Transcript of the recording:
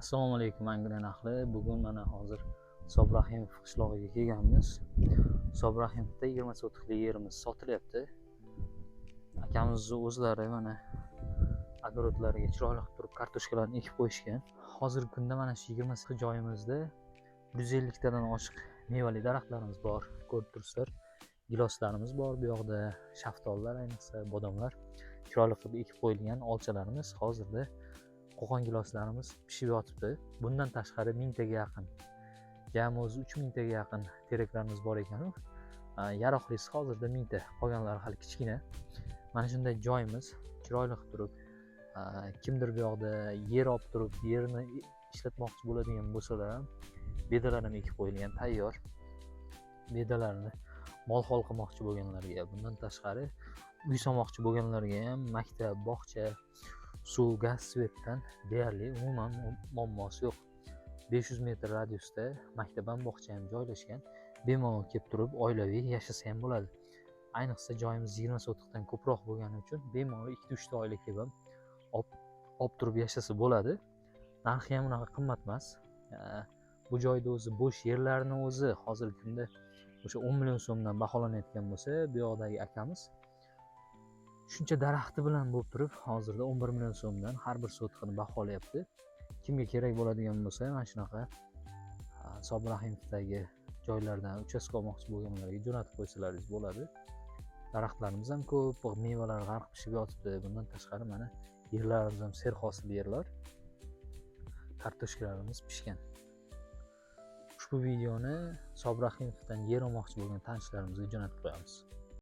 Assalomu alaykum Angren ahli. Bugun mana hozir Sobrahimov qishlog'iga kelganmiz. Sobrahimovda 20 sotixli yerimiz sotilyapti. Akamiz o'zlari mana огородlariga chiroyli qilib turib kartoshkalarni ekib qo'yishgan. Hozirgi kunda mana shu 20 joyimizda 150 tadan oshiq mevali daraxtlarimiz bor. Ko'rib turibsizlar. Giloslarimiz bor. Bu yoqda shaftollar, ayniqsa bodomlar chiroyli qilib ekib qo'yilgan. Olchalarimiz hozirda qo'qon giloslarimiz pishib yotibdi. Bundan tashqari 1000 taga yaqin, jami o'zi 3000 taga yaqin teraklarimiz bor ekan. Yaroqlisi hozirda 1000 ta, qolganlari hali kichkina. Mana shunday joyimiz chiroyli qilib turib, kimdir bu yoqda yer olib turib, yerni ishlatmoqchi bo'ladigan bo'lsalar ham bedalar ham ekib qo'yilgan tayyor. Bedalarni mol-hol qilmoqchi bo'lganlarga, bundan tashqari uy solmoqchi bo'lganlarga ham maktab, bog'cha, suv, gaz, svetdan deyarli umuman muammosi yo'q. 500 metr radiusda maktab ham bog'cha ham joylashgan. Bemalol kelib turib oilaviy yashasa ham bo'ladi. Ayniqsa joyimiz 20 sotiqdan ko'proq bo'lgani uchun bemalol 2-3 ta oila kelib ham olib turib yashasa bo'ladi. Narxi ham unaqa qimmat emas. Bu joyda o'zi bo'sh yerlarni o'zi hozirgi kunda o'sha 10 million so'mdan baholanayotgan bo'lsa, bu yoqdagi akamiz shuncha daraxti bilan bo'lib turib, hozirda 11 million so'mdan har bir sotiqini baholayapti. Kimga kerak bo'ladigan bo'lsa, mana shunaqa Sobrahimovdagi joylardan uchastka olmoqchi bo'lganlarga jo'natib qo'ysalaringiz bo'ladi. Daraxtlarimiz ham ko'p, mevalar g'arq pishib yotibdi. Bundan tashqari mana yerlarimiz ham serhosil yerlar. Kartoshkalarimiz pishgan. Ushbu videoni Sobrahimovdan yer olmoqchi bo'lgan tanishlarimizga jo'natib qo'yamiz.